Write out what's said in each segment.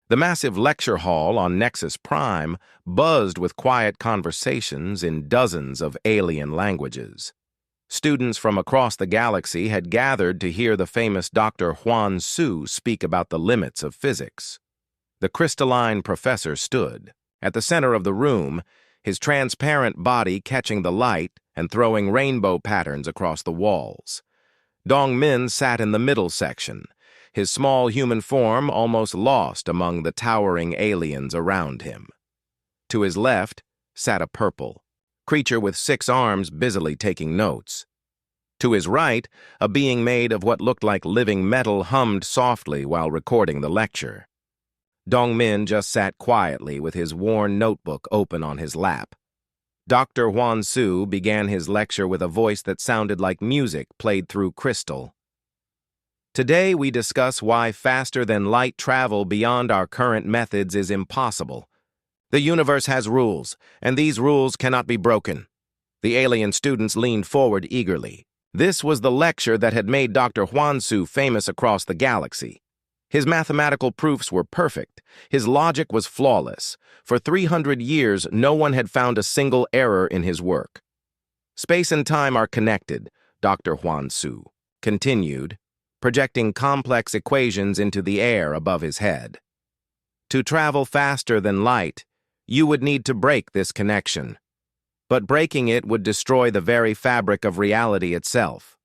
The massive lecture hall on Nexus Prime buzzed with quiet conversations in dozens of alien languages. Students from across the galaxy had gathered to hear the famous Dr. Huan Su speak about the limits of physics. The crystalline professor stood at the center of the room, his transparent body catching the light and throwing rainbow patterns across the walls. Dong Min sat in the middle section, his small human form almost lost among the towering aliens around him. To his left sat a purple creature with 6 arms busily taking notes. To his right, a being made of what looked like living metal hummed softly while recording the lecture. Dong Min just sat quietly with his worn notebook open on his lap. Dr. Huan Su began his lecture with a voice that sounded like music played through crystal. Today we discuss why faster-than-light travel beyond our current methods is impossible. The universe has rules, and these rules cannot be broken. The alien students leaned forward eagerly. This was the lecture that had made Dr. Huan Su famous across the galaxy. His mathematical proofs were perfect. His logic was flawless. For 300 years, no one had found a single error in his work. Space and time are connected, Dr. Huan Su continued, projecting complex equations into the air above his head. To travel faster than light, you would need to break this connection. But breaking it would destroy the very fabric of reality itself.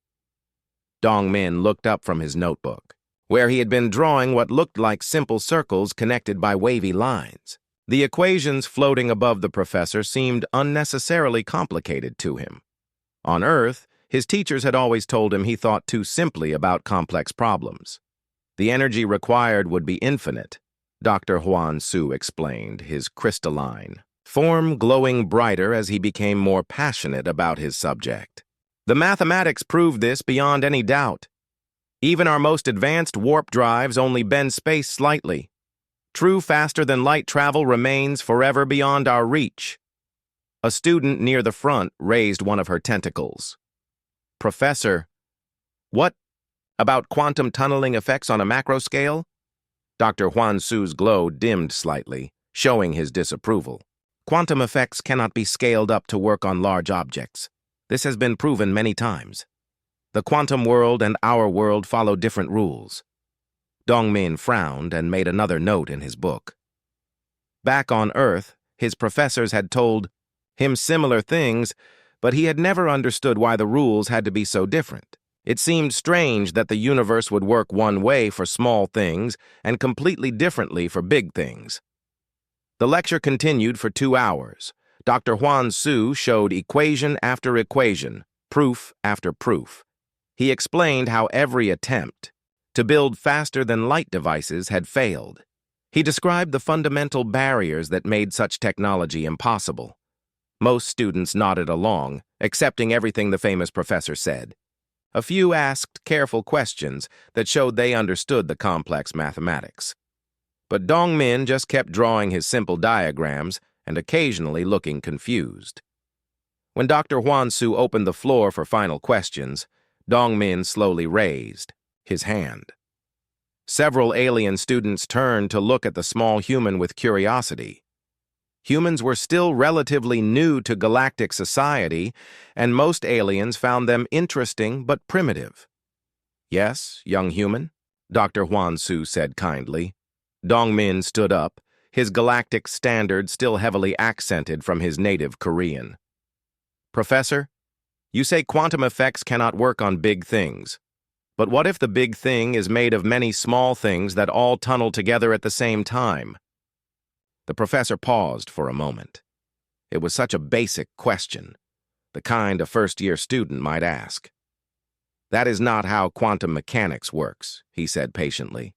Dong Min looked up from his notebook, where he had been drawing what looked like simple circles connected by wavy lines. The equations floating above the professor seemed unnecessarily complicated to him. On Earth, his teachers had always told him he thought too simply about complex problems. The energy required would be infinite, Dr. Huan Su explained, his crystalline form glowing brighter as he became more passionate about his subject. The mathematics proved this beyond any doubt. Even our most advanced warp drives only bend space slightly. True faster-than-light travel remains forever beyond our reach. A student near the front raised one of her tentacles. Professor, what about quantum tunneling effects on a macro scale? Dr. Huan Su's glow dimmed slightly, showing his disapproval. Quantum effects cannot be scaled up to work on large objects. This has been proven many times. The quantum world and our world follow different rules. Dong Min frowned and made another note in his book. Back on Earth, his professors had told him similar things, but he had never understood why the rules had to be so different. It seemed strange that the universe would work one way for small things and completely differently for big things. The lecture continued for 2 hours. Dr. Huan Su showed equation after equation, proof after proof. He explained how every attempt to build faster-than-light devices had failed. He described the fundamental barriers that made such technology impossible. Most students nodded along, accepting everything the famous professor said. A few asked careful questions that showed they understood the complex mathematics. But Dong Min just kept drawing his simple diagrams and occasionally looking confused. When Dr. Huan Su opened the floor for final questions, Dong Min slowly raised his hand. Several alien students turned to look at the small human with curiosity. Humans were still relatively new to galactic society, and most aliens found them interesting but primitive. Yes, young human, Dr. Huan Su said kindly. Dong Min stood up, his galactic standard still heavily accented from his native Korean. Professor, you say quantum effects cannot work on big things. But what if the big thing is made of many small things that all tunnel together at the same time? The professor paused for a moment. It was such a basic question, the kind a first-year student might ask. That is not how quantum mechanics works, he said patiently.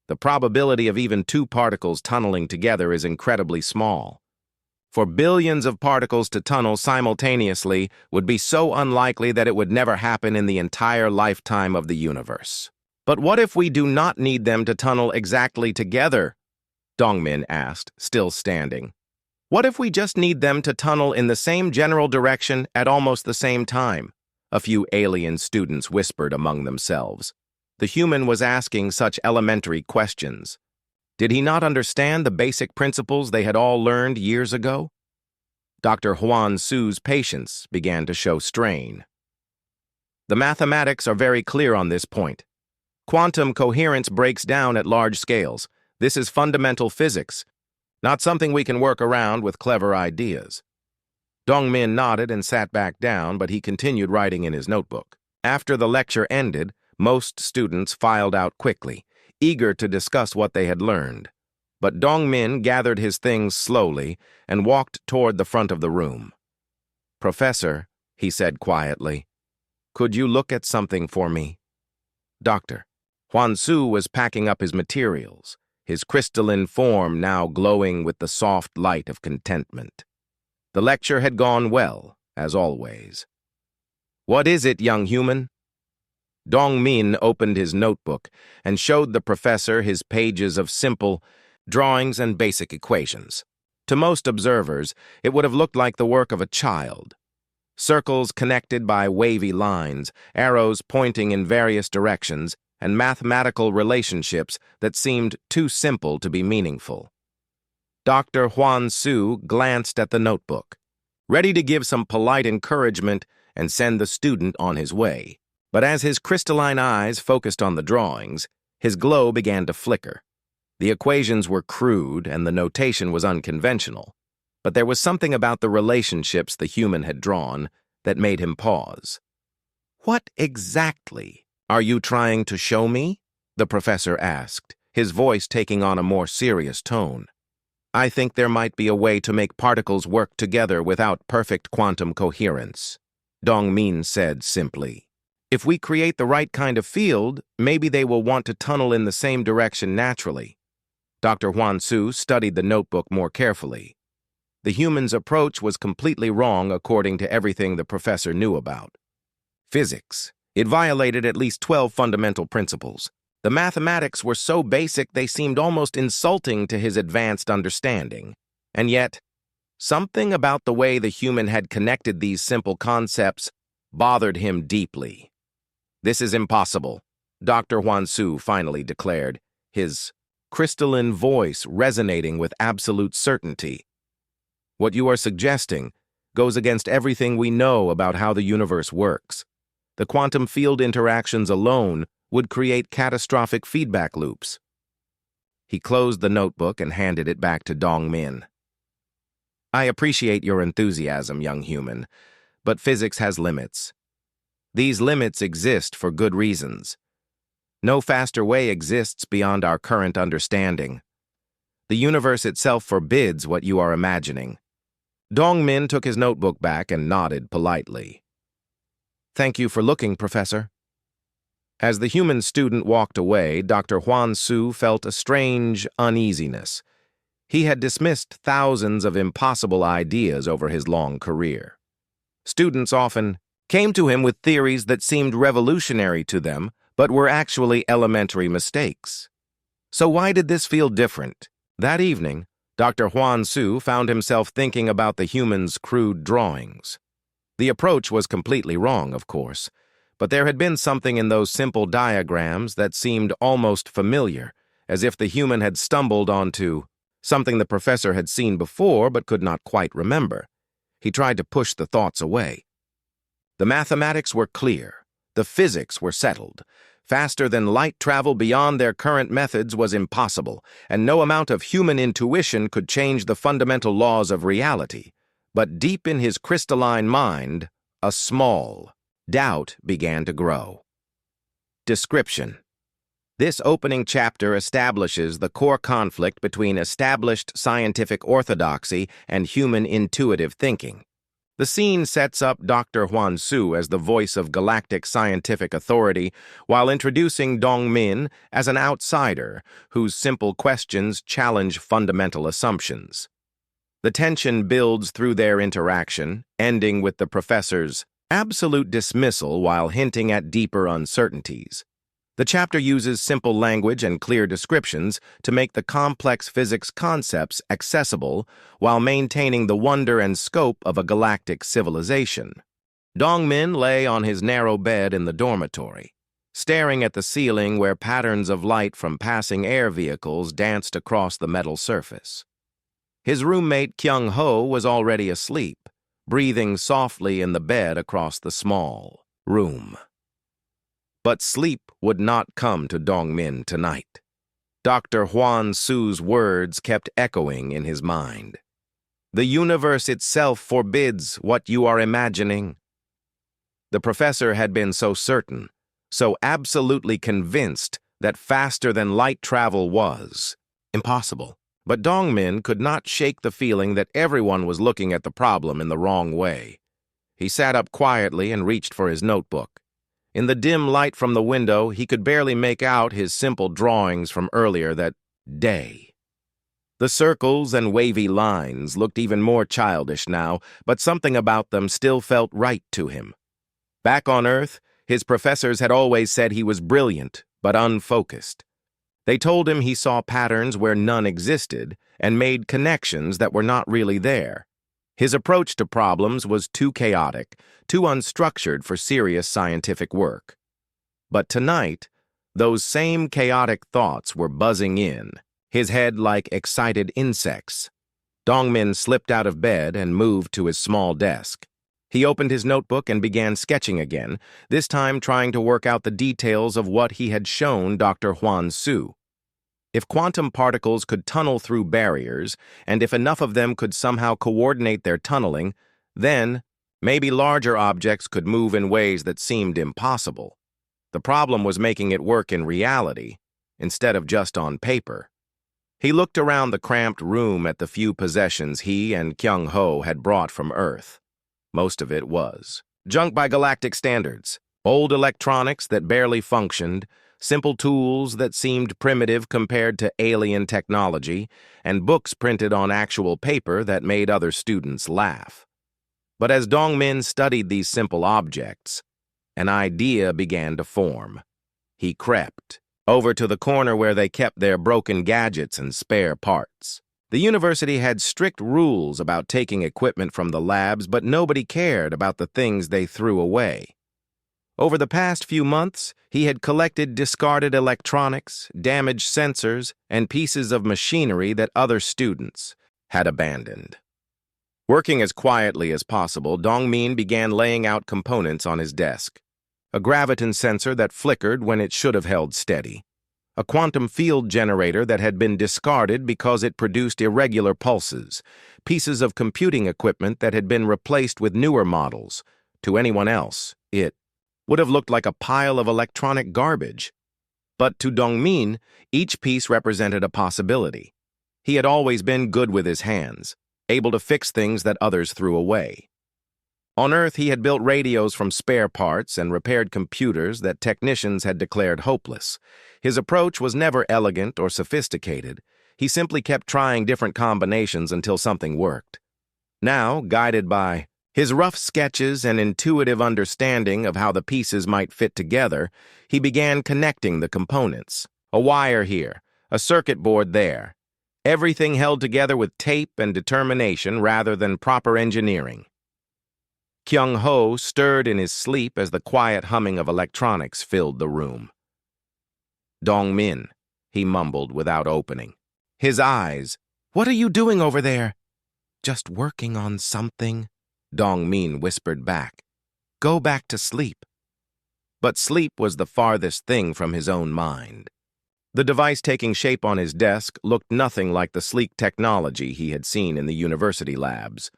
The probability of even 2 particles tunneling together is incredibly small. For billions of particles to tunnel simultaneously would be so unlikely that it would never happen in the entire lifetime of the universe. But what if we do not need them to tunnel exactly together? Dong Min asked, still standing. What if we just need them to tunnel in the same general direction at almost the same time? A few alien students whispered among themselves. The human was asking such elementary questions. Did he not understand the basic principles they had all learned years ago? Dr. Huan Su's patience began to show strain. The mathematics are very clear on this point. Quantum coherence breaks down at large scales. This is fundamental physics, not something we can work around with clever ideas. Dongmin nodded and sat back down, but he continued writing in his notebook. After the lecture ended, most students filed out quickly, eager to discuss what they had learned. But Dongmin gathered his things slowly and walked toward the front of the room. "Professor," he said quietly, "could you look at something for me?" Doctor. Huan Su was packing up his materials, his crystalline form now glowing with the soft light of contentment. The lecture had gone well, as always. "What is it, young human?" Dongmin opened his notebook and showed the professor his pages of simple drawings and basic equations. To most observers, it would have looked like the work of a child. Circles connected by wavy lines, arrows pointing in various directions, and mathematical relationships that seemed too simple to be meaningful. Dr. Huan Su glanced at the notebook, ready to give some polite encouragement and send the student on his way. But as his crystalline eyes focused on the drawings, his glow began to flicker. The equations were crude and the notation was unconventional, but there was something about the relationships the human had drawn that made him pause. "What exactly are you trying to show me?" the professor asked, his voice taking on a more serious tone. "I think there might be a way to make particles work together without perfect quantum coherence," Dongmin said simply. "If we create the right kind of field, maybe they will want to tunnel in the same direction naturally." Dr. Huan Su studied the notebook more carefully. The human's approach was completely wrong according to everything the professor knew about. Physics. It violated at least 12 fundamental principles. The mathematics were so basic they seemed almost insulting to his advanced understanding. And yet, something about the way the human had connected these simple concepts bothered him deeply. "This is impossible," Dr. Huan Su finally declared, his crystalline voice resonating with absolute certainty. "What you are suggesting goes against everything we know about how the universe works. The quantum field interactions alone would create catastrophic feedback loops." He closed the notebook and handed it back to Dongmin. "I appreciate your enthusiasm, young human, but physics has limits. These limits exist for good reasons. No faster way exists beyond our current understanding. The universe itself forbids what you are imagining." Dongmin took his notebook back and nodded politely. "Thank you for looking, Professor." As the human student walked away, Dr. Huan Su felt a strange uneasiness. He had dismissed thousands of impossible ideas over his long career. Students often came to him with theories that seemed revolutionary to them, but were actually elementary mistakes. So why did this feel different? That evening, Dr. Huan Su found himself thinking about the human's crude drawings. The approach was completely wrong, of course, but there had been something in those simple diagrams that seemed almost familiar, as if the human had stumbled onto something the professor had seen before but could not quite remember. He tried to push the thoughts away. The mathematics were clear. The physics were settled. Faster than light travel beyond their current methods was impossible, and no amount of human intuition could change the fundamental laws of reality. But deep in his crystalline mind, a small doubt began to grow. Description. This opening chapter establishes the core conflict between established scientific orthodoxy and human intuitive thinking. The scene sets up Dr. Huan Su as the voice of galactic scientific authority, while introducing Dongmin as an outsider whose simple questions challenge fundamental assumptions. The tension builds through their interaction, ending with the professor's absolute dismissal while hinting at deeper uncertainties. The chapter uses simple language and clear descriptions to make the complex physics concepts accessible while maintaining the wonder and scope of a galactic civilization. Dongmin lay on his narrow bed in the dormitory, staring at the ceiling where patterns of light from passing air vehicles danced across the metal surface. His roommate Kyung-ho was already asleep, breathing softly in the bed across the small room. But sleep would not come to Dong-min tonight. Dr. Hwan-Su's words kept echoing in his mind. The universe itself forbids what you are imagining. The professor had been so certain, so absolutely convinced that faster-than-light travel was impossible. But Dong-min could not shake the feeling that everyone was looking at the problem in the wrong way. He sat up quietly and reached for his notebook. In the dim light from the window, he could barely make out his simple drawings from earlier that day. The circles and wavy lines looked even more childish now, but something about them still felt right to him. Back on Earth, his professors had always said he was brilliant, but unfocused. They told him he saw patterns where none existed and made connections that were not really there. His approach to problems was too chaotic, too unstructured for serious scientific work. But tonight, those same chaotic thoughts were buzzing in, his head like excited insects. Dong-min slipped out of bed and moved to his small desk. He opened his notebook and began sketching again, this time trying to work out the details of what he had shown Dr. Hwan-Su. If quantum particles could tunnel through barriers, and if enough of them could somehow coordinate their tunneling, then maybe larger objects could move in ways that seemed impossible. The problem was making it work in reality, instead of just on paper. He looked around the cramped room at the few possessions he and Kyung-ho had brought from Earth. Most of it was junk by galactic standards, old electronics that barely functioned, simple tools that seemed primitive compared to alien technology, and books printed on actual paper that made other students laugh. But as Dong-min studied these simple objects, an idea began to form. He crept over to the corner where they kept their broken gadgets and spare parts. The university had strict rules about taking equipment from the labs, but nobody cared about the things they threw away. Over the past few months, he had collected discarded electronics, damaged sensors, and pieces of machinery that other students had abandoned. Working as quietly as possible, Dong-min began laying out components on his desk. A graviton sensor that flickered when it should have held steady. A quantum field generator that had been discarded because it produced irregular pulses. Pieces of computing equipment that had been replaced with newer models. To anyone else, it would have looked like a pile of electronic garbage. But to Dong-min, each piece represented a possibility. He had always been good with his hands, able to fix things that others threw away. On Earth, he had built radios from spare parts and repaired computers that technicians had declared hopeless. His approach was never elegant or sophisticated. He simply kept trying different combinations until something worked. Now, guided by his rough sketches and intuitive understanding of how the pieces might fit together, he began connecting the components. A wire here, a circuit board there. Everything held together with tape and determination rather than proper engineering. Kyung-ho stirred in his sleep as the quiet humming of electronics filled the room. Dong-min, he mumbled without opening. His eyes, "What are you doing over there?" "Just working on something," Dong-min whispered back. "Go back to sleep." But sleep was the farthest thing from his own mind. The device taking shape on his desk looked nothing like the sleek technology he had seen in the university labs.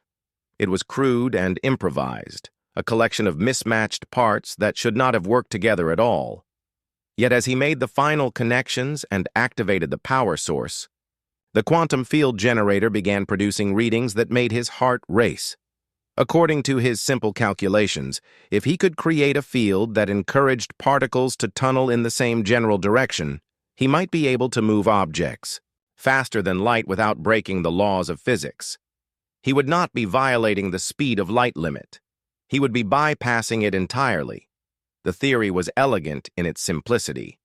It was crude and improvised, a collection of mismatched parts that should not have worked together at all. Yet as he made the final connections and activated the power source, the quantum field generator began producing readings that made his heart race. According to his simple calculations, if he could create a field that encouraged particles to tunnel in the same general direction, he might be able to move objects faster than light without breaking the laws of physics. He would not be violating the speed of light limit. He would be bypassing it entirely. The theory was elegant in its simplicity.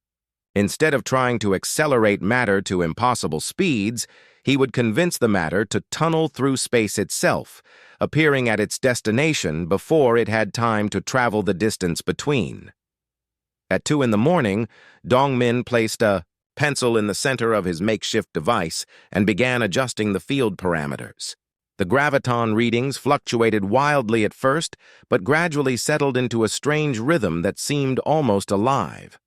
Instead of trying to accelerate matter to impossible speeds, he would convince the matter to tunnel through space itself, appearing at its destination before it had time to travel the distance between. At 2 in the morning, Dongmin placed a pencil in the center of his makeshift device and began adjusting the field parameters. The graviton readings fluctuated wildly at first, but gradually settled into a strange rhythm that seemed almost alive.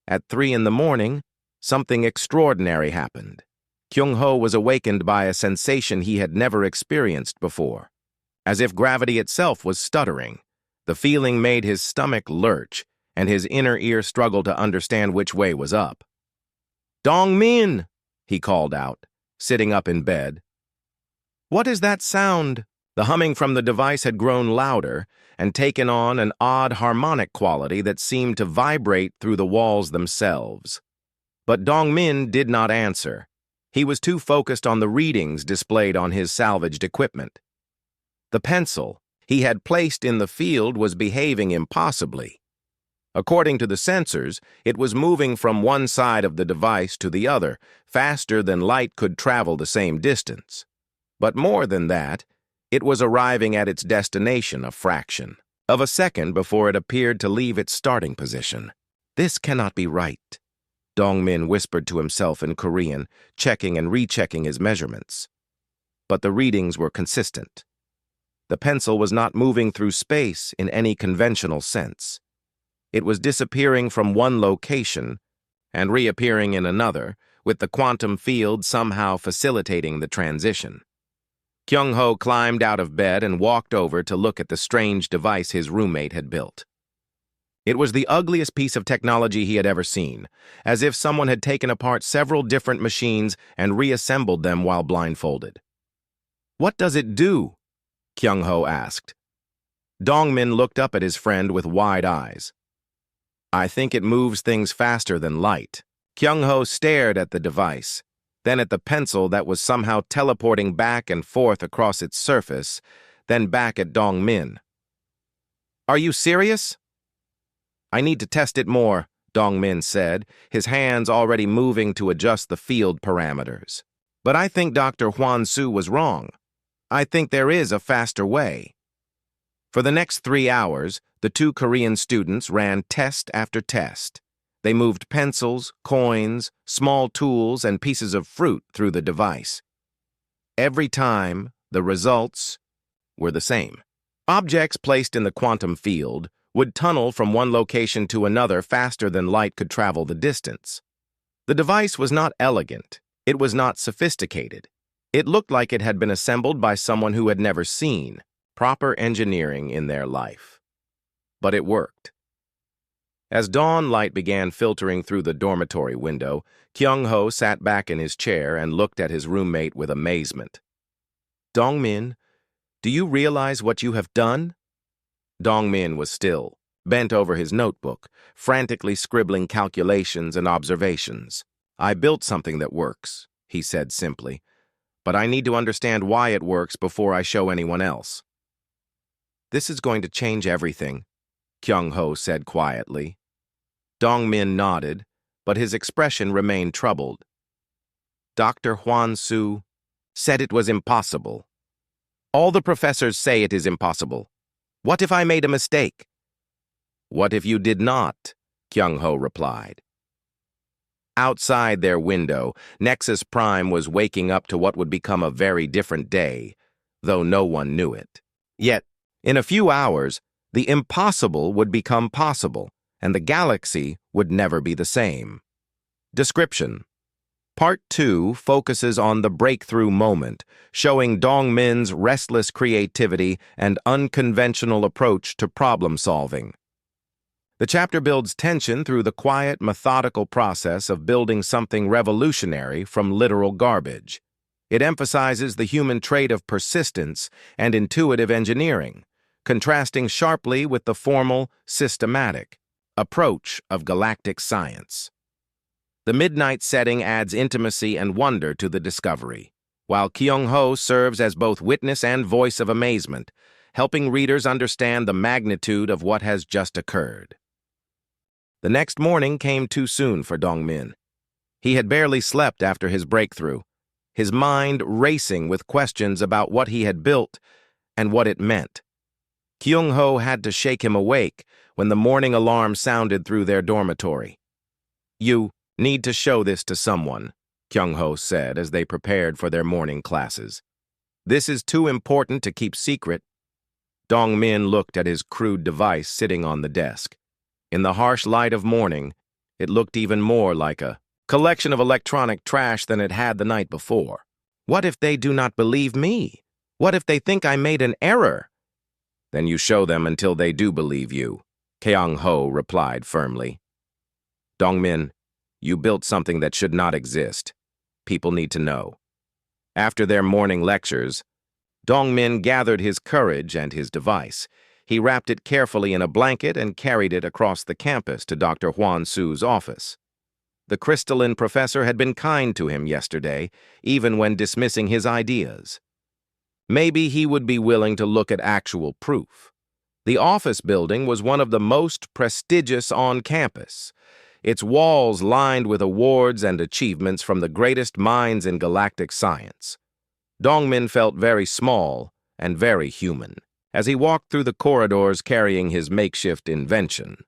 At 3 in the morning, something extraordinary happened. Kyung-ho was awakened by a sensation he had never experienced before. As if gravity itself was stuttering, the feeling made his stomach lurch, and his inner ear struggle to understand which way was up. "Dong-min!" he called out, sitting up in bed. "What is that sound?" The humming from the device had grown louder and taken on an odd harmonic quality that seemed to vibrate through the walls themselves. But Dong-min did not answer. He was too focused on the readings displayed on his salvaged equipment. The pencil he had placed in the field was behaving impossibly. According to the sensors, it was moving from one side of the device to the other, faster than light could travel the same distance. But more than that, it was arriving at its destination a fraction of a second before it appeared to leave its starting position. "This cannot be right," Dong-min whispered to himself in Korean, checking and rechecking his measurements. But the readings were consistent. The pencil was not moving through space in any conventional sense. It was disappearing from one location and reappearing in another, with the quantum field somehow facilitating the transition. Kyung-ho climbed out of bed and walked over to look at the strange device his roommate had built. It was the ugliest piece of technology he had ever seen, as if someone had taken apart several different machines and reassembled them while blindfolded. "What does it do?" Kyung-ho asked. Dong-min looked up at his friend with wide eyes. "I think it moves things faster than light." Kyung-ho stared at the device, then at the pencil that was somehow teleporting back and forth across its surface, then back at Dong-min. "Are you serious?" "I need to test it more," Dong-min said, his hands already moving to adjust the field parameters. "But I think Dr. Hwan-soo was wrong. I think there is a faster way." For the next 3 hours, the two Korean students ran test after test. They moved pencils, coins, small tools, and pieces of fruit through the device. Every time, the results were the same. Objects placed in the quantum field would tunnel from one location to another faster than light could travel the distance. The device was not elegant. It was not sophisticated. It looked like it had been assembled by someone who had never seen proper engineering in their life. But it worked. As dawn light began filtering through the dormitory window, Kyung-ho sat back in his chair and looked at his roommate with amazement. "Dong-min, do you realize what you have done?" Dong-min was still, bent over his notebook, frantically scribbling calculations and observations. "I built something that works," he said simply, "but I need to understand why it works before I show anyone else." "This is going to change everything," Kyung-ho said quietly. Dong-min nodded, but his expression remained troubled. "Dr. Hwan-soo said it was impossible. All the professors say it is impossible. What if I made a mistake?" "What if you did not?" Kyung-ho replied. Outside their window, Nexus Prime was waking up to what would become a very different day, though no one knew it. Yet, in a few hours, the impossible would become possible, and the galaxy would never be the same. Description: Part 2 focuses on the breakthrough moment, showing Dong-min's restless creativity and unconventional approach to problem-solving. The chapter builds tension through the quiet, methodical process of building something revolutionary from literal garbage. It emphasizes the human trait of persistence and intuitive engineering, contrasting sharply with the formal, systematic approach of galactic science. The midnight setting adds intimacy and wonder to the discovery, while Kyung-ho serves as both witness and voice of amazement, helping readers understand the magnitude of what has just occurred. The next morning came too soon for Dong-min. He had barely slept after his breakthrough, his mind racing with questions about what he had built and what it meant. Kyung-ho had to shake him awake, when the morning alarm sounded through their dormitory. "You need to show this to someone," Kyung-ho said as they prepared for their morning classes. "This is too important to keep secret." Dong-min looked at his crude device sitting on the desk. In the harsh light of morning, it looked even more like a collection of electronic trash than it had the night before. "What if they do not believe me? What if they think I made an error?" "Then you show them until they do believe you," Kyung-ho replied firmly. "Dong-min, you built something that should not exist. People need to know." After their morning lectures, Dong-min gathered his courage and his device. He wrapped it carefully in a blanket and carried it across the campus to Dr. Hwan-Su's office. The crystalline professor had been kind to him yesterday, even when dismissing his ideas. Maybe he would be willing to look at actual proof. The office building was one of the most prestigious on campus, its walls lined with awards and achievements from the greatest minds in galactic science. Dong-min felt very small and very human as he walked through the corridors carrying his makeshift invention.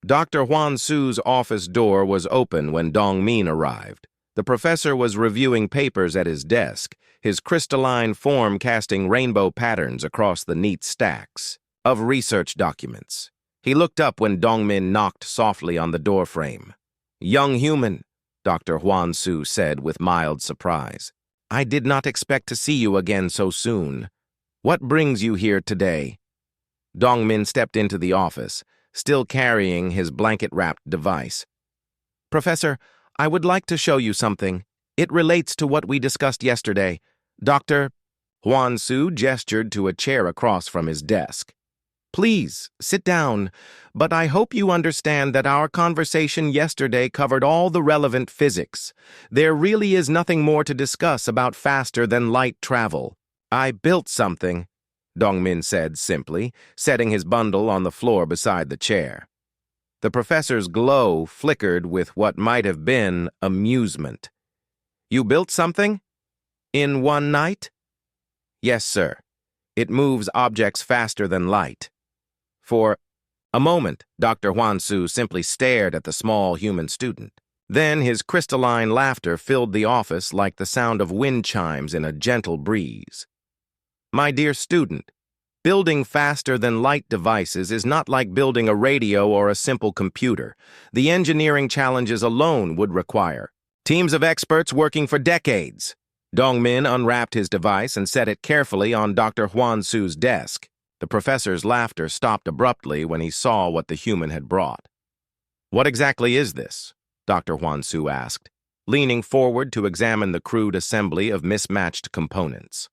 Dr. Hwan-Su's office door was open when Dong-min arrived. The professor was reviewing papers at his desk, his crystalline form casting rainbow patterns across the neat stacks of research documents. He looked up when Dong-min knocked softly on the doorframe. "Young human," Dr. Hwan-Su said with mild surprise. "I did not expect to see you again so soon. What brings you here today?" Dong-min stepped into the office, still carrying his blanket-wrapped device. "Professor, I would like to show you something. It relates to what we discussed yesterday. Dr. Hwan-Su gestured to a chair across from his desk. "Please, sit down, but I hope you understand that our conversation yesterday covered all the relevant physics. There really is nothing more to discuss about faster-than-light travel. I built something," Dong-min said simply, setting his bundle on the floor beside the chair. The professor's glow flickered with what might have been amusement. "You built something? In one night?" "Yes, sir. It moves objects faster than light." For a moment, Dr. Hwan-Su simply stared at the small human student. Then his crystalline laughter filled the office like the sound of wind chimes in a gentle breeze. "My dear student, building faster-than-light devices is not like building a radio or a simple computer. The engineering challenges alone would require teams of experts working for decades." Dong-min unwrapped his device and set it carefully on Dr. Hwan-Su's desk. The professor's laughter stopped abruptly when he saw what the human had brought. "What exactly is this?" Dr. Hwan-Su asked, leaning forward to examine the crude assembly of mismatched components.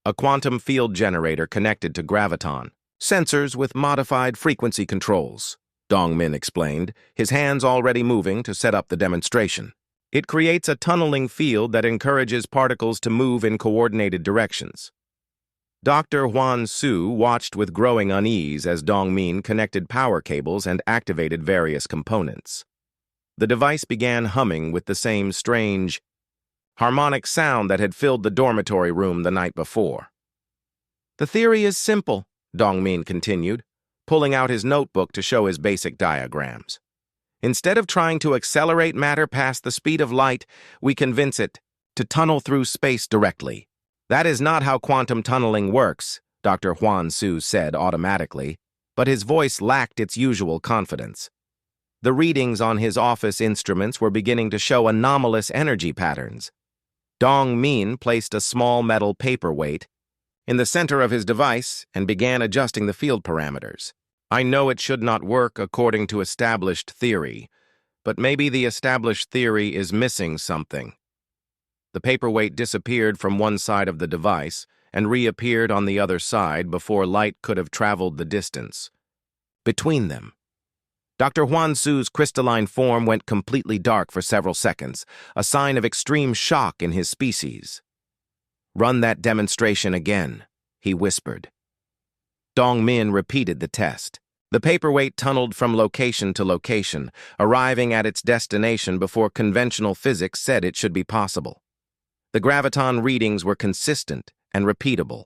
"A quantum field generator connected to graviton. Sensors with modified frequency controls," Dong-min explained, his hands already moving to set up the demonstration. "It creates a tunneling field that encourages particles to move in coordinated directions." Dr. Hwan-Su watched with growing unease as Dong-min connected power cables and activated various components. The device began humming with the same strange, harmonic sound that had filled the dormitory room the night before. "The theory is simple," Dong-min continued, pulling out his notebook to show his basic diagrams. "Instead of trying to accelerate matter past the speed of light, we convince it to tunnel through space directly. That is not how quantum tunneling works," Dr. Hwan-Su said automatically, but his voice lacked its usual confidence. The readings on his office instruments were beginning to show anomalous energy patterns. Dong-min placed a small metal paperweight in the center of his device and began adjusting the field parameters. "I know it should not work according to established theory, but maybe the established theory is missing something." The paperweight disappeared from one side of the device and reappeared on the other side before light could have traveled the distance. Between them, Dr. Hwan-Su's crystalline form went completely dark for several seconds, a sign of extreme shock in his species. "Run that demonstration again," he whispered. Dong-min repeated the test. The paperweight tunneled from location to location, arriving at its destination before conventional physics said it should be possible. The graviton readings were consistent and repeatable.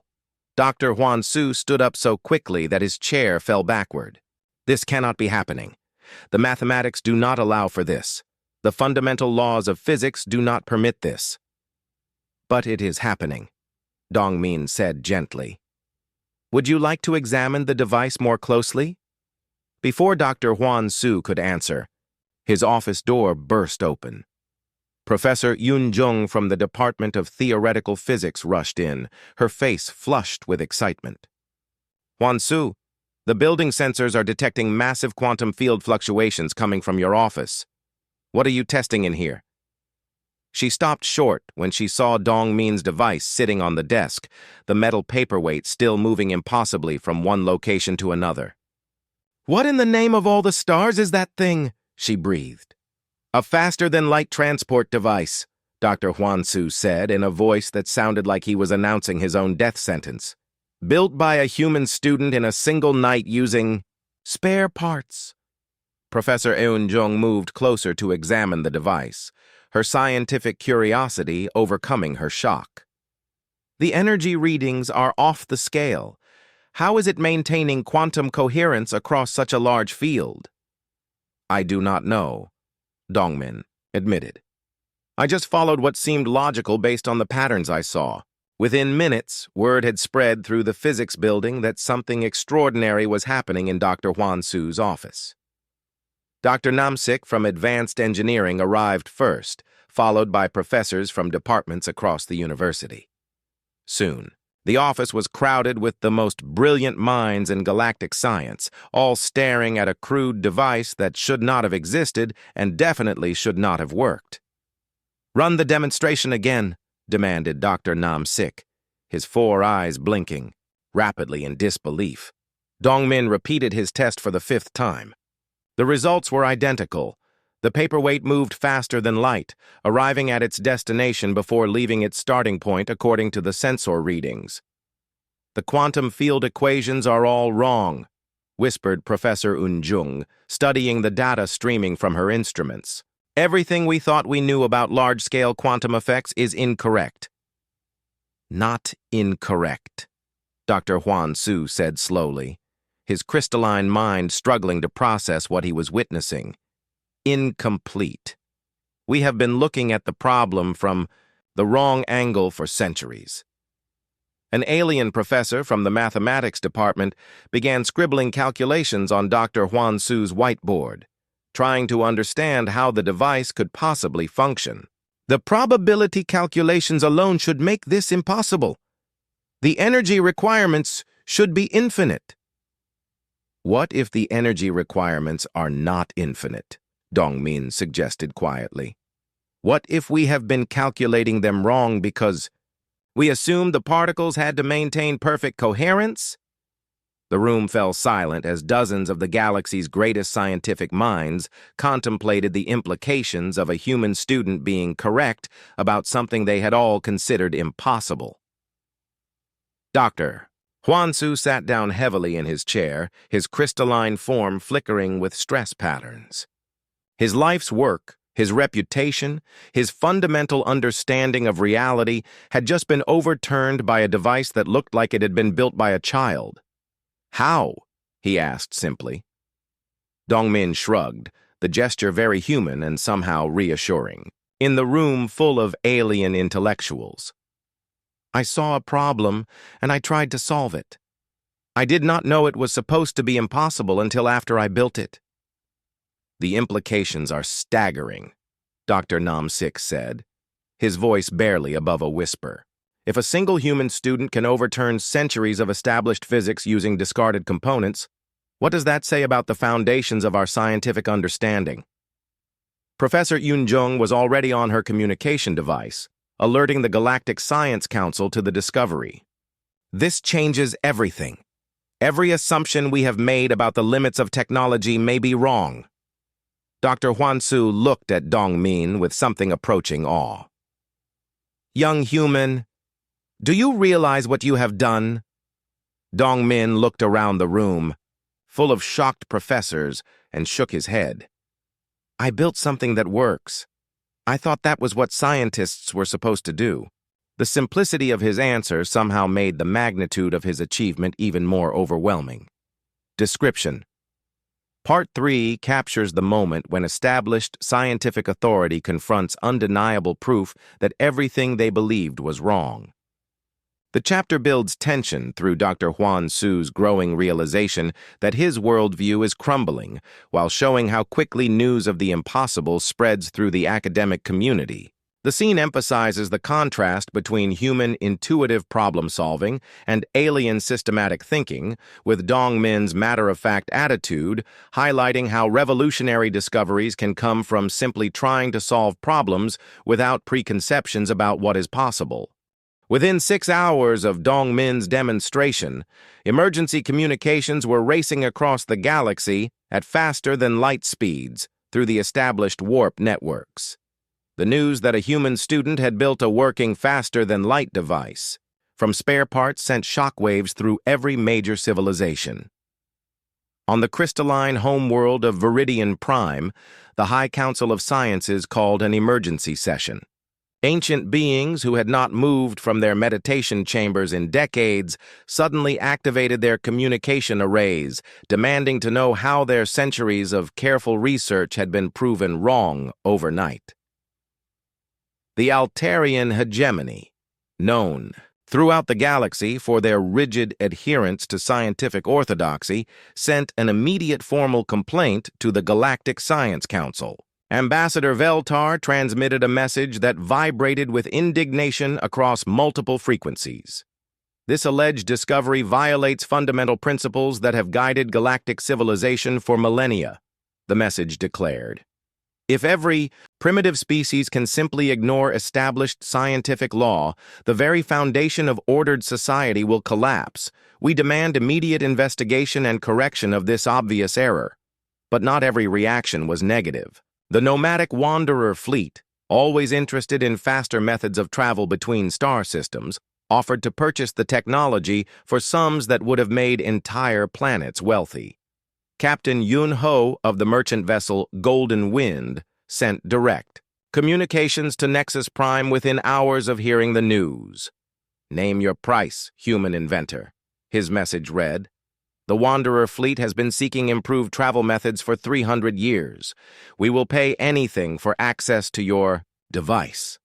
Dr. Hwan-Su stood up so quickly that his chair fell backward. This cannot be happening. The mathematics do not allow for this. The fundamental laws of physics do not permit this. But it is happening, Dongmin said gently. Would you like to examine the device more closely? Before Dr. Huan Su could answer, his office door burst open. Professor Yun Jung from the Department of Theoretical Physics rushed in, her face flushed with excitement. Huan Su, the building sensors are detecting massive quantum field fluctuations coming from your office. What are you testing in here? She stopped short when she saw Dongmin's device sitting on the desk, the metal paperweight still moving impossibly from one location to another. What in the name of all the stars is that thing? She breathed. A faster-than-light transport device, Dr. Huan Su said in a voice that sounded like he was announcing his own death sentence. Built by a human student in a single night using spare parts. Professor Eun-jung moved closer to examine the device, her scientific curiosity overcoming her shock. The energy readings are off the scale. How is it maintaining quantum coherence across such a large field? I do not know, Dongmin admitted. I just followed what seemed logical based on the patterns I saw. Within minutes, word had spread through the physics building that something extraordinary was happening in Dr. Huan Su's office. Dr. Namsik from Advanced Engineering arrived first, followed by professors from departments across the university. Soon, the office was crowded with the most brilliant minds in galactic science, all staring at a crude device that should not have existed and definitely should not have worked. Run the demonstration again, demanded Dr. Namsik, his 4 eyes blinking, rapidly in disbelief. Dongmin repeated his test for the 5th time. The results were identical. The paperweight moved faster than light, arriving at its destination before leaving its starting point according to the sensor readings. The quantum field equations are all wrong, whispered Professor Eun-jung, studying the data streaming from her instruments. Everything we thought we knew about large-scale quantum effects is incorrect. Not incorrect, Dr. Huan Su said slowly, his crystalline mind struggling to process what he was witnessing. Incomplete. We have been looking at the problem from the wrong angle for centuries. An alien professor from the mathematics department began scribbling calculations on Dr. Huan Su's whiteboard, trying to understand how the device could possibly function. The probability calculations alone should make this impossible. The energy requirements should be infinite. What if the energy requirements are not infinite? Dongmin suggested quietly. What if we have been calculating them wrong because we assumed the particles had to maintain perfect coherence? The room fell silent as dozens of the galaxy's greatest scientific minds contemplated the implications of a human student being correct about something they had all considered impossible. Dr. Huan Su sat down heavily in his chair, his crystalline form flickering with stress patterns. His life's work, his reputation, his fundamental understanding of reality had just been overturned by a device that looked like it had been built by a child. How? He asked simply. Dongmin shrugged, the gesture very human and somehow reassuring, in the room full of alien intellectuals. I saw a problem, and I tried to solve it. I did not know it was supposed to be impossible until after I built it. The implications are staggering, Dr. Namsik said, his voice barely above a whisper. If a single human student can overturn centuries of established physics using discarded components, what does that say about the foundations of our scientific understanding? Professor Eun-jung was already on her communication device, alerting the Galactic Science Council to the discovery. This changes everything. Every assumption we have made about the limits of technology may be wrong. Dr. Huan Su looked at Dongmin with something approaching awe. Young human, do you realize what you have done? Dongmin looked around the room, full of shocked professors, and shook his head. I built something that works. I thought that was what scientists were supposed to do. The simplicity of his answer somehow made the magnitude of his achievement even more overwhelming. Description: Part 3 captures the moment when established scientific authority confronts undeniable proof that everything they believed was wrong. The chapter builds tension through Dr. Huan Su's growing realization that his worldview is crumbling, while showing how quickly news of the impossible spreads through the academic community. The scene emphasizes the contrast between human intuitive problem-solving and alien systematic thinking, with Dong Min's matter-of-fact attitude highlighting how revolutionary discoveries can come from simply trying to solve problems without preconceptions about what is possible. Within 6 hours of Dong Min's demonstration, emergency communications were racing across the galaxy at faster than light speeds through the established warp networks. The news that a human student had built a working faster-than-light device from spare parts sent shockwaves through every major civilization. On the crystalline homeworld of Viridian Prime, the High Council of Sciences called an emergency session. Ancient beings who had not moved from their meditation chambers in decades suddenly activated their communication arrays, demanding to know how their centuries of careful research had been proven wrong overnight. The Altarian hegemony, known throughout the galaxy for their rigid adherence to scientific orthodoxy, sent an immediate formal complaint to the Galactic Science Council. Ambassador Veltar transmitted a message that vibrated with indignation across multiple frequencies. This alleged discovery violates fundamental principles that have guided galactic civilization for millennia, the message declared. If every primitive species can simply ignore established scientific law, the very foundation of ordered society will collapse. We demand immediate investigation and correction of this obvious error. But not every reaction was negative. The nomadic wanderer fleet, always interested in faster methods of travel between star systems, offered to purchase the technology for sums that would have made entire planets wealthy. Captain Yun Ho of the merchant vessel Golden Wind sent direct communications to Nexus Prime within hours of hearing the news. "Name your price, human inventor," his message read. "The Wanderer fleet has been seeking improved travel methods for 300 years. We will pay anything for access to your device."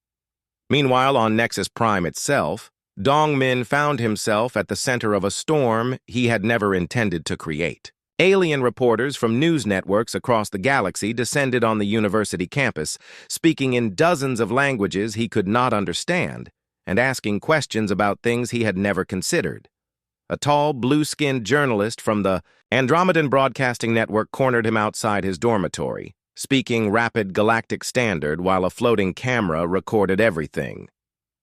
Meanwhile, on Nexus Prime itself, Dong Min found himself at the center of a storm he had never intended to create. Alien reporters from news networks across the galaxy descended on the university campus, speaking in dozens of languages he could not understand, and asking questions about things he had never considered. A tall, blue-skinned journalist from the Andromedan Broadcasting Network cornered him outside his dormitory, speaking rapid galactic standard while a floating camera recorded everything.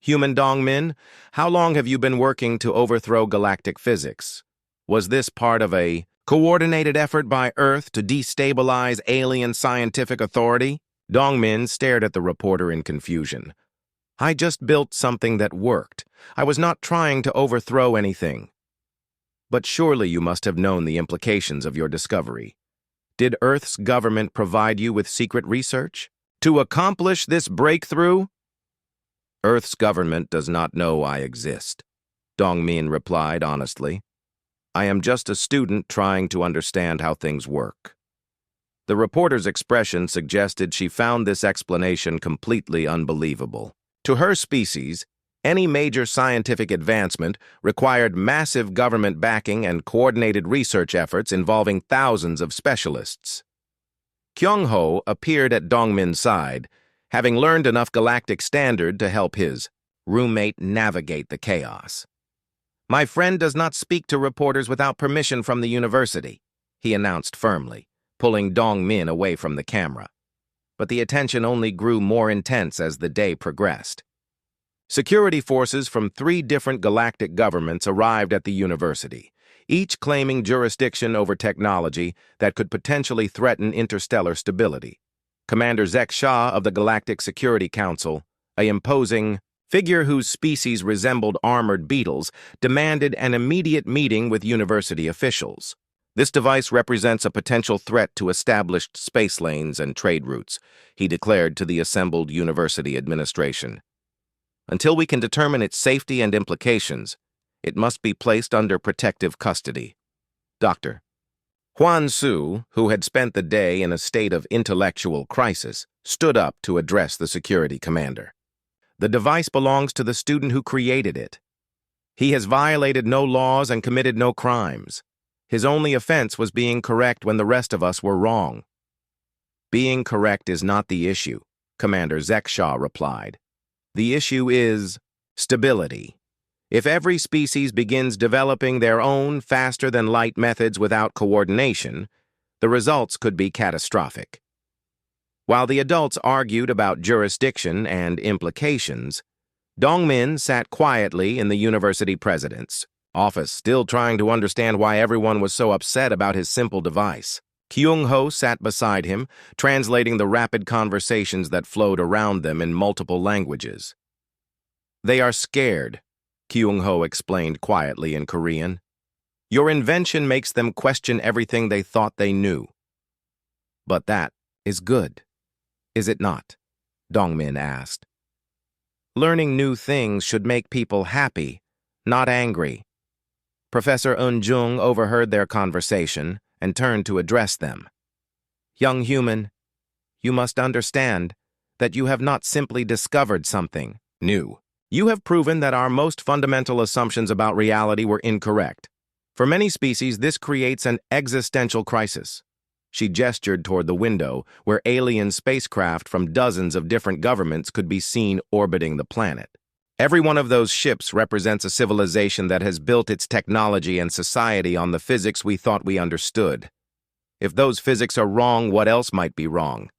"Human Dong Min, how long have you been working to overthrow galactic physics? Was this part of a coordinated effort by Earth to destabilize alien scientific authority?" Dong Min stared at the reporter in confusion. "I just built something that worked. I was not trying to overthrow anything." "But surely you must have known the implications of your discovery. Did Earth's government provide you with secret research to accomplish this breakthrough?" "Earth's government does not know I exist," Dong Min replied honestly. "I am just a student trying to understand how things work." The reporter's expression suggested she found this explanation completely unbelievable. To her species, any major scientific advancement required massive government backing and coordinated research efforts involving thousands of specialists. Kyung Ho appeared at Dong Min's side, having learned enough galactic standard to help his roommate navigate the chaos. "My friend does not speak to reporters without permission from the university," he announced firmly, pulling Dong Min away from the camera. But the attention only grew more intense as the day progressed. Security forces from 3 different galactic governments arrived at the university, each claiming jurisdiction over technology that could potentially threaten interstellar stability. Commander Zek Shah of the Galactic Security Council, an imposing figure whose species resembled armored beetles, demanded an immediate meeting with university officials. "This device represents a potential threat to established space lanes and trade routes," he declared to the assembled university administration. "Until we can determine its safety and implications, it must be placed under protective custody." "Doctor, Huan Su, who had spent the day in a state of intellectual crisis, stood up to address the security commander. The device belongs to the student who created it. He has violated no laws and committed no crimes. His only offense was being correct when the rest of us were wrong. Being correct is not the issue, Commander Zekshaw replied. The issue is stability. If every species begins developing their own faster-than-light methods without coordination, the results could be catastrophic. While the adults argued about jurisdiction and implications, Dongmin sat quietly in the university president's office, still trying to understand why everyone was so upset about his simple device. Kyung-ho sat beside him, translating the rapid conversations that flowed around them in multiple languages. They are scared, Kyung-ho explained quietly in Korean. Your invention makes them question everything they thought they knew. But that is good, is it not? Dongmin asked. Learning new things should make people happy, not angry. Professor Eun-jung overheard their conversation and turned to address them. Young human, you must understand that you have not simply discovered something new. You have proven that our most fundamental assumptions about reality were incorrect. For many species, this creates an existential crisis. She gestured toward the window, where alien spacecraft from dozens of different governments could be seen orbiting the planet. Every one of those ships represents a civilization that has built its technology and society on the physics we thought we understood. If those physics are wrong, what else might be wrong?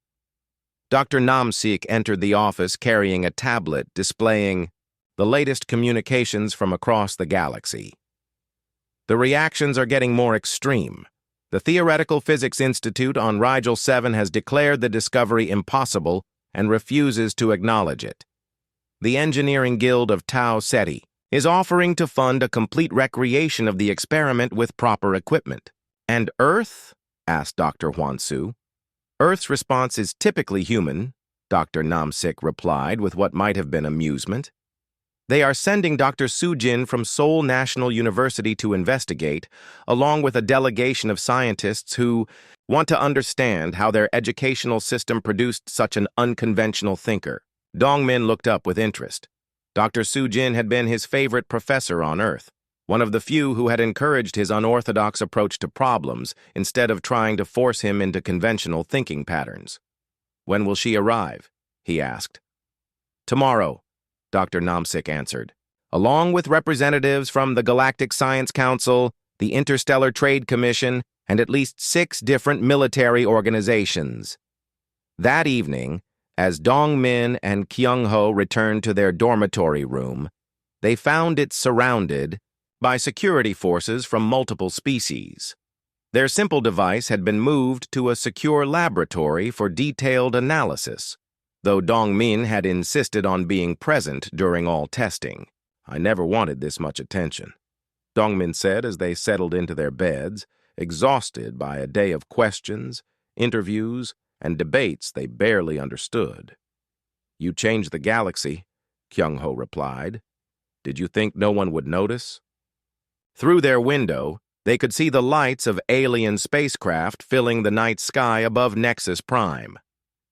Dr. Namsik entered the office carrying a tablet displaying the latest communications from across the galaxy. The reactions are getting more extreme. The Theoretical Physics Institute on Rigel 7 has declared the discovery impossible and refuses to acknowledge it. The Engineering Guild of Tau Ceti is offering to fund a complete recreation of the experiment with proper equipment. And Earth? Asked Dr. Hwan-Su. Earth's response is typically human, Dr. Namsik replied with what might have been amusement. They are sending Dr. Soo-jin from Seoul National University to investigate, along with a delegation of scientists who want to understand how their educational system produced such an unconventional thinker. Dongmin looked up with interest. Dr. Soo-jin had been his favorite professor on Earth, one of the few who had encouraged his unorthodox approach to problems instead of trying to force him into conventional thinking patterns. When will she arrive? He asked. Tomorrow, Dr. Namsik answered, along with representatives from the Galactic Science Council, the Interstellar Trade Commission, and at least 6 different military organizations. That evening, as Dongmin and Kyung-ho returned to their dormitory room, they found it surrounded by security forces from multiple species. Their simple device had been moved to a secure laboratory for detailed analysis, though Dongmin had insisted on being present during all testing. I never wanted this much attention, Dongmin said as they settled into their beds, exhausted by a day of questions, interviews, and debates they barely understood. You changed the galaxy, Kyung-ho replied. Did you think no one would notice? Through their window, they could see the lights of alien spacecraft filling the night sky above Nexus Prime.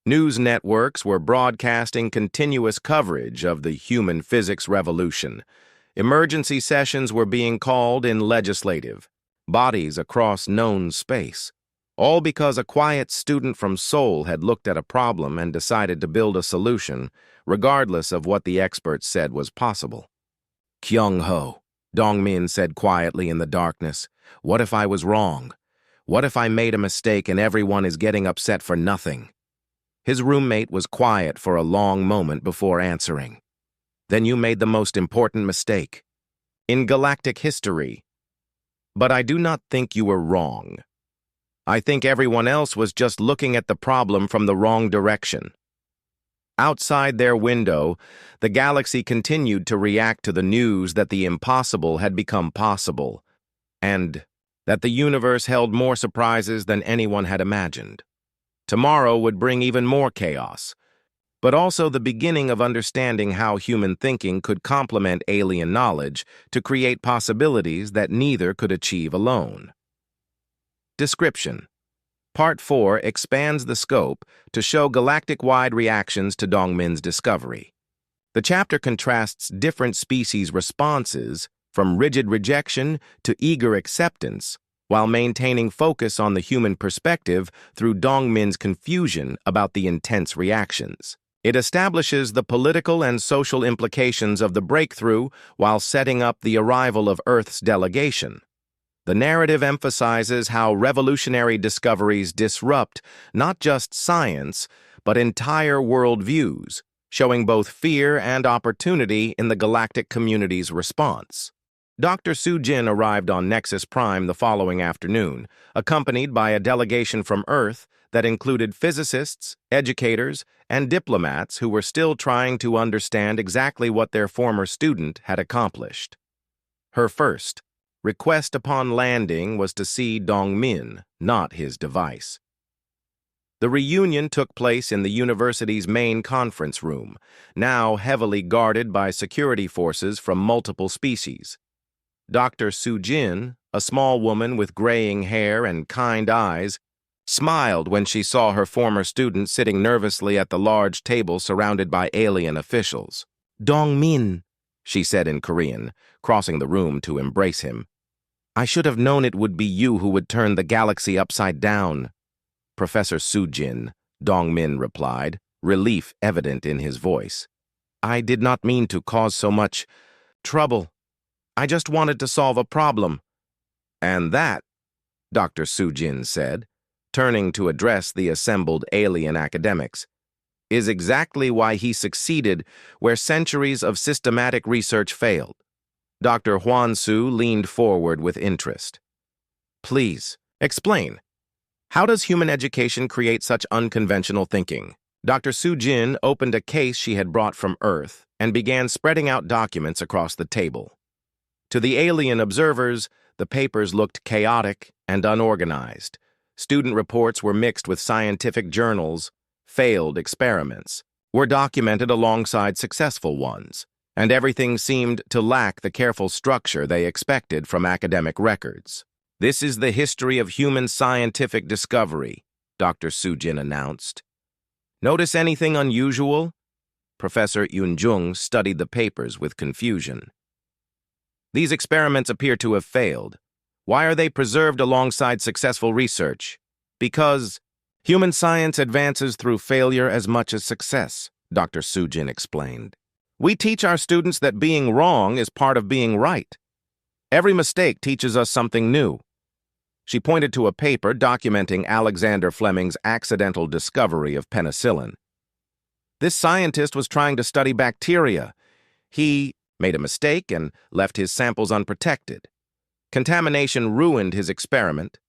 News networks were broadcasting continuous coverage of the human physics revolution. Emergency sessions were being called in legislative bodies across known space, all because a quiet student from Seoul had looked at a problem and decided to build a solution, regardless of what the experts said was possible. Kyung-ho, Dongmin said quietly in the darkness, what if I was wrong? What if I made a mistake and everyone is getting upset for nothing? His roommate was quiet for a long moment before answering. Then you made the most important mistake in galactic history. But I do not think you were wrong. I think everyone else was just looking at the problem from the wrong direction. Outside their window, the galaxy continued to react to the news that the impossible had become possible, and that the universe held more surprises than anyone had imagined. Tomorrow would bring even more chaos, but also the beginning of understanding how human thinking could complement alien knowledge to create possibilities that neither could achieve alone. Description. Part 4 expands the scope to show galactic-wide reactions to Dongmin's discovery. The chapter contrasts different species' responses from rigid rejection to eager acceptance, while maintaining focus on the human perspective through Dongmin's confusion about the intense reactions. It establishes the political and social implications of the breakthrough while setting up the arrival of Earth's delegation. The narrative emphasizes how revolutionary discoveries disrupt not just science, but entire worldviews, showing both fear and opportunity in the galactic community's response. Dr. Sujin arrived on Nexus Prime the following afternoon, accompanied by a delegation from Earth that included physicists, educators, and diplomats who were still trying to understand exactly what their former student had accomplished. Her first request upon landing was to see Dongmin, not his device. The reunion took place in the university's main conference room, now heavily guarded by security forces from multiple species. Dr. Sujin, a small woman with graying hair and kind eyes, smiled when she saw her former student sitting nervously at the large table surrounded by alien officials. "Dongmin," she said in Korean, crossing the room to embrace him. "I should have known it would be you who would turn the galaxy upside down." "Professor Sujin," Dongmin replied, relief evident in his voice. "I did not mean to cause so much trouble. I just wanted to solve a problem." "And that," Dr. Sujin said, turning to address the assembled alien academics, "is exactly why he succeeded where centuries of systematic research failed." Dr. Hwan-Su leaned forward with interest. "Please, explain. How does human education create such unconventional thinking?" Dr. Sujin opened a case she had brought from Earth and began spreading out documents across the table. To the alien observers, the papers looked chaotic and unorganized. Student reports were mixed with scientific journals. Failed experiments were documented alongside successful ones, and everything seemed to lack the careful structure they expected from academic records. "This is the history of human scientific discovery," Dr. Sujin announced. "Notice anything unusual?" Professor Yunjung studied the papers with confusion. "These experiments appear to have failed. Why are they preserved alongside successful research?" "Because human science advances through failure as much as success," Dr. Sujin explained. "We teach our students that being wrong is part of being right. Every mistake teaches us something new." She pointed to a paper documenting Alexander Fleming's accidental discovery of penicillin. "This scientist was trying to study bacteria. He made a mistake and left his samples unprotected. Contamination ruined his experiment,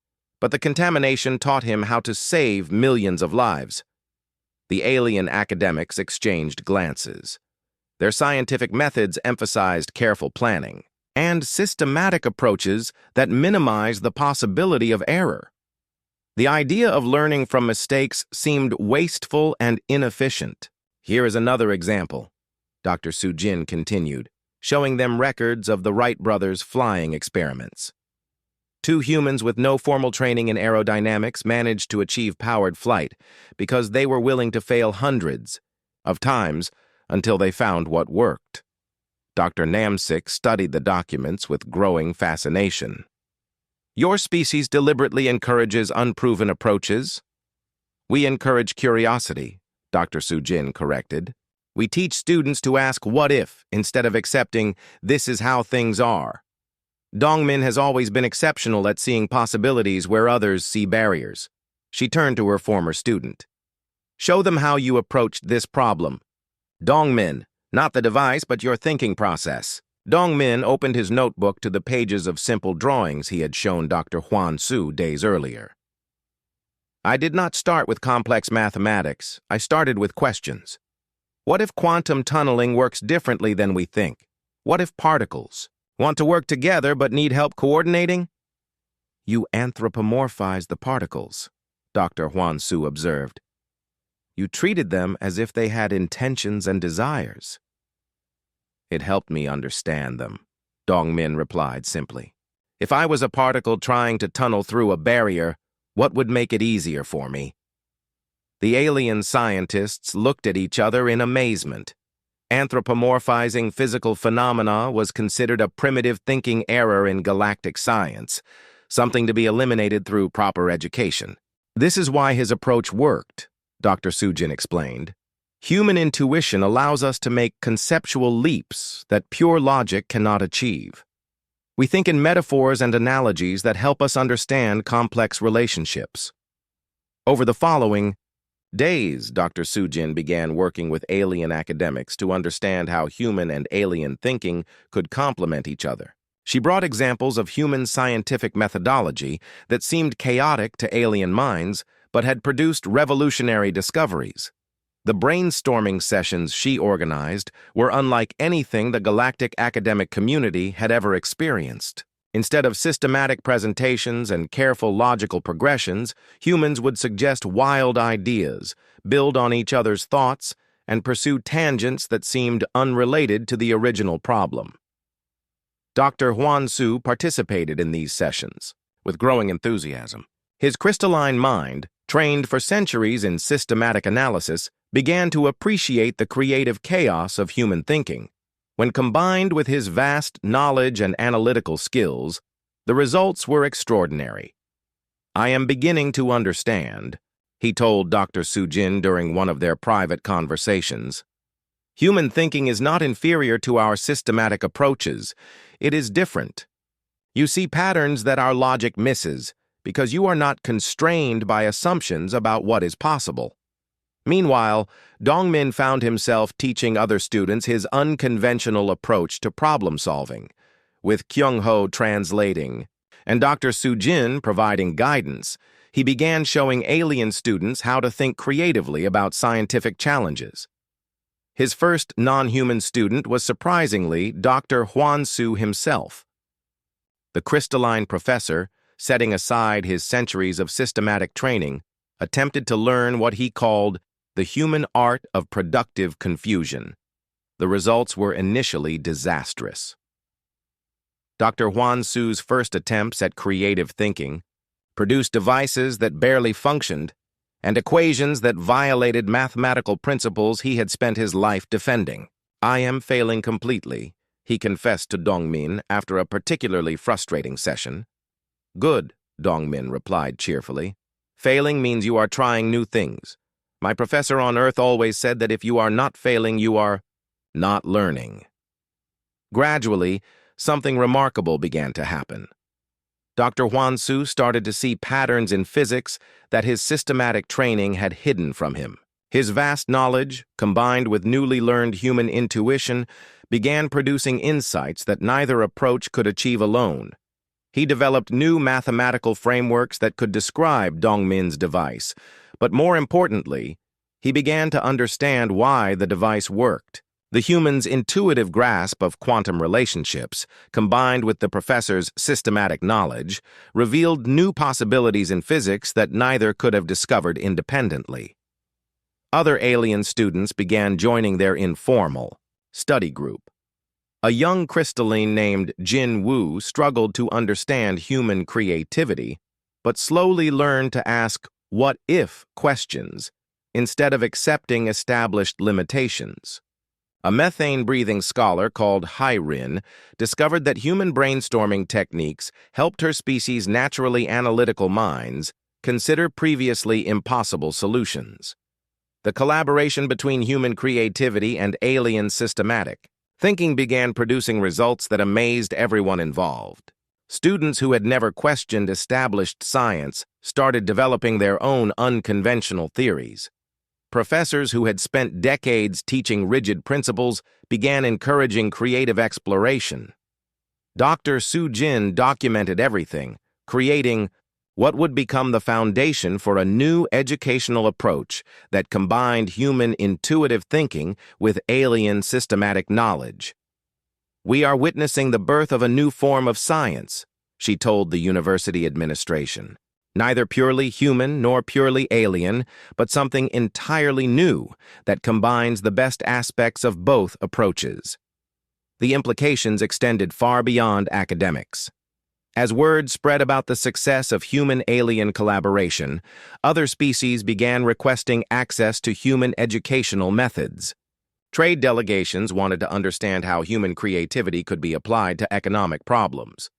but the contamination taught him how to save millions of lives." The alien academics exchanged glances. Their scientific methods emphasized careful planning and systematic approaches that minimize the possibility of error. The idea of learning from mistakes seemed wasteful and inefficient. "Here is another example," Dr. Sujin continued, showing them records of the Wright brothers' flying experiments. Two humans with no formal training in aerodynamics managed to achieve powered flight because they were willing to fail hundreds of times until they found what worked. Dr. Namsik studied the documents with growing fascination. "Your species deliberately encourages unproven approaches." "We encourage curiosity," Dr. Sujin corrected. "We teach students to ask what if instead of accepting this is how things are." "Dongmin has always been exceptional at seeing possibilities where others see barriers." She turned to her former student. "Show them how you approached this problem." "Dongmin, not the device, but your thinking process." Dongmin opened his notebook to the pages of simple drawings he had shown Dr. Hwan-Su days earlier. "I did not start with complex mathematics. I started with questions. What if quantum tunneling works differently than we think? What if particles want to work together but need help coordinating?" "You anthropomorphize the particles," Dr. Hwan-Su observed. "You treated them as if they had intentions and desires." "It helped me understand them," Dongmin replied simply. If I was a particle trying to tunnel through a barrier, what would make it easier for me? The alien scientists looked at each other in amazement. Anthropomorphizing physical phenomena was considered a primitive thinking error in galactic science, something to be eliminated through proper education. This is why his approach worked, Dr. Sujin explained. Human intuition allows us to make conceptual leaps that pure logic cannot achieve. We think in metaphors and analogies that help us understand complex relationships. Over the following days, Dr. Sujin began working with alien academics to understand how human and alien thinking could complement each other. She brought examples of human scientific methodology that seemed chaotic to alien minds but had produced revolutionary discoveries. The brainstorming sessions she organized were unlike anything the galactic academic community had ever experienced. Instead of systematic presentations and careful logical progressions, humans would suggest wild ideas, build on each other's thoughts, and pursue tangents that seemed unrelated to the original problem. Dr. Huan Su participated in these sessions with growing enthusiasm. His crystalline mind, trained for centuries in systematic analysis, began to appreciate the creative chaos of human thinking. When combined with his vast knowledge and analytical skills, the results were extraordinary. "I am beginning to understand," he told Dr. Sujin during one of their private conversations. "Human thinking is not inferior to our systematic approaches. It is different. You see patterns that our logic misses because you are not constrained by assumptions about what is possible." Meanwhile, Dongmin found himself teaching other students his unconventional approach to problem-solving, with Kyung-ho translating, and Dr. Sujin providing guidance. He began showing alien students how to think creatively about scientific challenges. His first non-human student was surprisingly Dr. Huan Su himself. The crystalline professor, setting aside his centuries of systematic training, attempted to learn what he called the human art of productive confusion. The results were initially disastrous. Dr. Huan Su's first attempts at creative thinking produced devices that barely functioned and equations that violated mathematical principles he had spent his life defending. "I am failing completely," he confessed to Dongmin after a particularly frustrating session. "Good," Dongmin replied cheerfully. "Failing means you are trying new things. My professor on Earth always said that if you are not failing, you are not learning." Gradually, something remarkable began to happen. Dr. Huan Su started to see patterns in physics that his systematic training had hidden from him. His vast knowledge, combined with newly learned human intuition, began producing insights that neither approach could achieve alone. He developed new mathematical frameworks that could describe Dongmin's device, but more importantly, he began to understand why the device worked. The human's intuitive grasp of quantum relationships, combined with the professor's systematic knowledge, revealed new possibilities in physics that neither could have discovered independently. Other alien students began joining their informal study group. A young crystalline named Jin Wu struggled to understand human creativity, but slowly learned to ask what-if questions instead of accepting established limitations. A methane-breathing scholar called Hairin discovered that human brainstorming techniques helped her species' naturally analytical minds consider previously impossible solutions. The collaboration between human creativity and alien systematic thinking began producing results that amazed everyone involved. Students who had never questioned established science started developing their own unconventional theories. Professors who had spent decades teaching rigid principles began encouraging creative exploration. Dr. Sujin documented everything, creating what would become the foundation for a new educational approach that combined human intuitive thinking with alien systematic knowledge. "We are witnessing the birth of a new form of science," she told the university administration. "Neither purely human nor purely alien, but something entirely new that combines the best aspects of both approaches." The implications extended far beyond academics. As word spread about the success of human-alien collaboration, other species began requesting access to human educational methods. Trade delegations wanted to understand how human creativity could be applied to economic problems.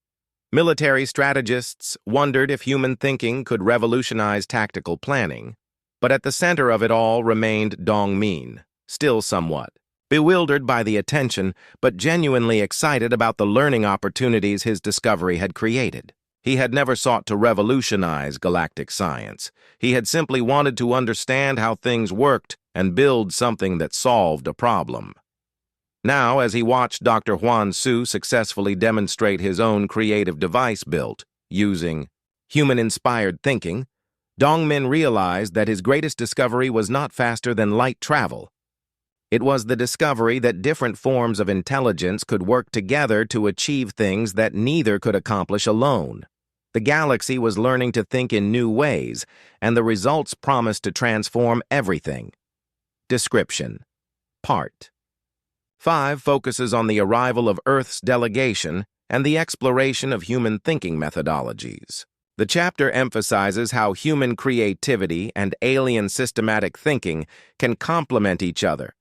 Military strategists wondered if human thinking could revolutionize tactical planning. But at the center of it all remained Dongmin, still somewhat bewildered by the attention, but genuinely excited about the learning opportunities his discovery had created. He had never sought to revolutionize galactic science. He had simply wanted to understand how things worked and build something that solved a problem. Now, as he watched Dr. Huan Su successfully demonstrate his own creative device built using human-inspired thinking, Dongmin realized that his greatest discovery was not faster than light travel. It was the discovery that different forms of intelligence could work together to achieve things that neither could accomplish alone. The galaxy was learning to think in new ways, and the results promised to transform everything. Description. Part 5 focuses on the arrival of Earth's delegation and the exploration of human thinking methodologies. The chapter emphasizes how human creativity and alien systematic thinking can complement each other,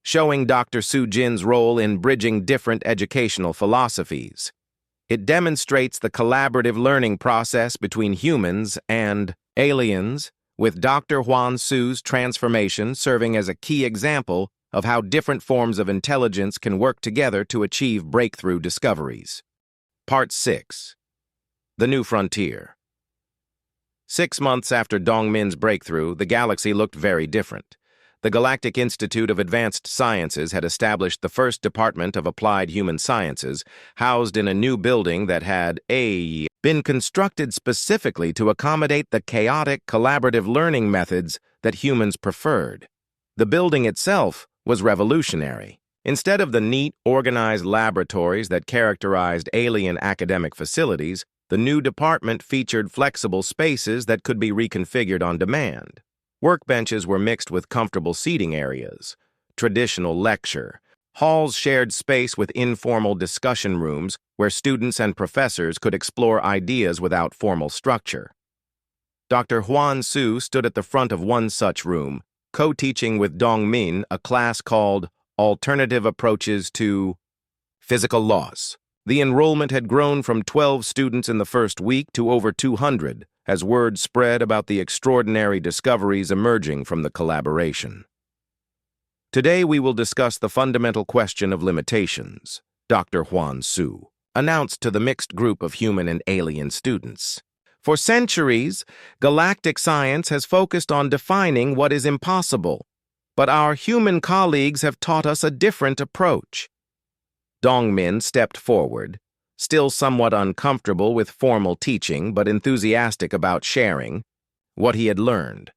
showing Dr. Su Jin's role in bridging different educational philosophies. It demonstrates the collaborative learning process between humans and aliens, with Dr. Huan Su's transformation serving as a key example of how different forms of intelligence can work together to achieve breakthrough discoveries. Part 6. The New Frontier. 6 months after Dongmin's breakthrough, the galaxy looked very different. The Galactic Institute of Advanced Sciences had established the first Department of Applied Human Sciences, housed in a new building that had been constructed specifically to accommodate the chaotic, collaborative learning methods that humans preferred. The building itself was revolutionary. Instead of the neat, organized laboratories that characterized alien academic facilities, the new department featured flexible spaces that could be reconfigured on demand. Workbenches were mixed with comfortable seating areas. Traditional lecture halls shared space with informal discussion rooms where students and professors could explore ideas without formal structure. Dr. Huan Su stood at the front of one such room, co-teaching with Dongmin a class called Alternative Approaches to Physical Laws. The enrollment had grown from 12 students in the first week to over 200, as word spread about the extraordinary discoveries emerging from the collaboration. Today we will discuss the fundamental question of limitations, Dr. Huan Su announced to the mixed group of human and alien students. For centuries, galactic science has focused on defining what is impossible, but our human colleagues have taught us a different approach. Dongmin stepped forward, still somewhat uncomfortable with formal teaching but enthusiastic about sharing what he had learned.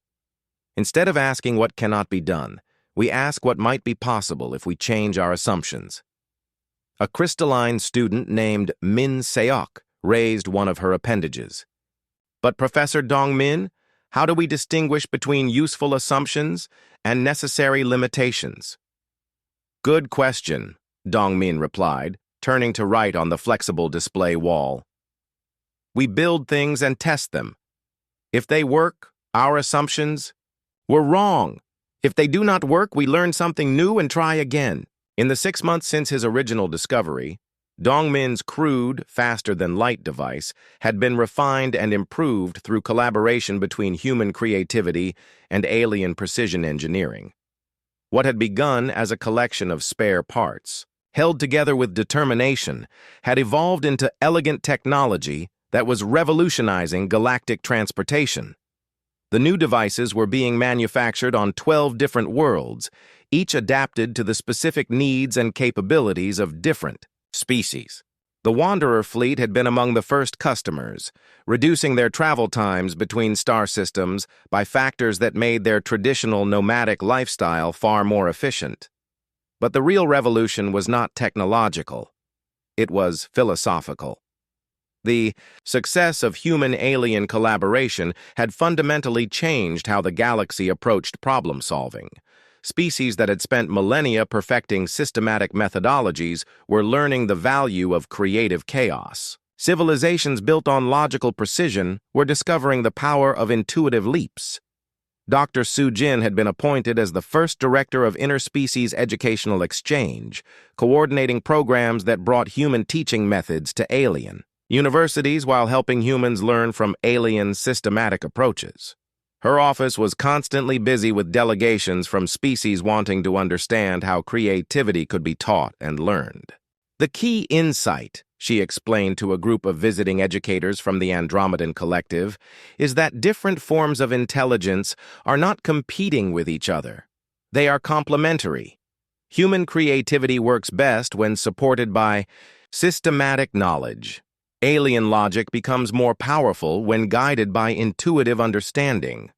Instead of asking what cannot be done, we ask what might be possible if we change our assumptions. A crystalline student named Min Seok raised one of her appendages. But Professor Dongmin, how do we distinguish between useful assumptions and necessary limitations? Good question, Dongmin replied, turning to write on the flexible display wall. We build things and test them. If they work, our assumptions were wrong. If they do not work, we learn something new and try again. In the 6 months since his original discovery, Dongmin's crude, faster-than-light device had been refined and improved through collaboration between human creativity and alien precision engineering. What had begun as a collection of spare parts, held together with determination, had evolved into elegant technology that was revolutionizing galactic transportation. The new devices were being manufactured on 12 different worlds, each adapted to the specific needs and capabilities of different species. The Wanderer fleet had been among the first customers, reducing their travel times between star systems by factors that made their traditional nomadic lifestyle far more efficient. But the real revolution was not technological. It was philosophical. The success of human-alien collaboration had fundamentally changed how the galaxy approached problem-solving. Species that had spent millennia perfecting systematic methodologies were learning the value of creative chaos. Civilizations built on logical precision were discovering the power of intuitive leaps. Dr. Su Jin had been appointed as the first director of interspecies educational exchange, coordinating programs that brought human teaching methods to alien universities while helping humans learn from alien systematic approaches. Her office was constantly busy with delegations from species wanting to understand how creativity could be taught and learned. The key insight, she explained to a group of visiting educators from the Andromedan Collective, is that different forms of intelligence are not competing with each other. They are complementary. Human creativity works best when supported by systematic knowledge. Alien logic becomes more powerful when guided by intuitive understanding.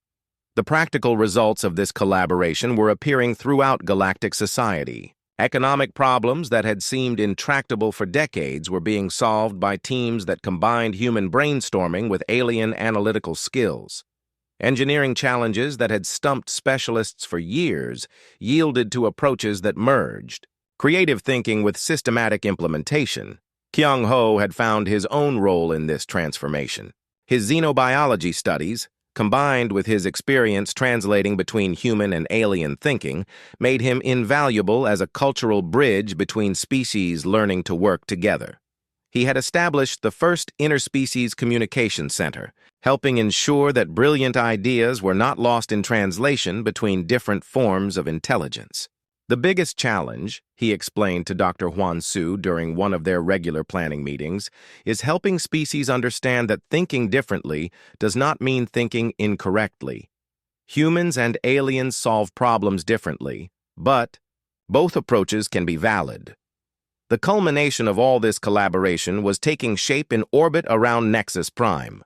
The practical results of this collaboration were appearing throughout galactic society. Economic problems that had seemed intractable for decades were being solved by teams that combined human brainstorming with alien analytical skills. Engineering challenges that had stumped specialists for years yielded to approaches that merged creative thinking with systematic implementation. Kyung-ho had found his own role in this transformation. His xenobiology studies, combined with his experience translating between human and alien thinking, made him invaluable as a cultural bridge between species learning to work together. He had established the first interspecies communication center, helping ensure that brilliant ideas were not lost in translation between different forms of intelligence. The biggest challenge, he explained to Dr. Hwan-Soo during one of their regular planning meetings, is helping species understand that thinking differently does not mean thinking incorrectly. Humans and aliens solve problems differently, but both approaches can be valid. The culmination of all this collaboration was taking shape in orbit around Nexus Prime,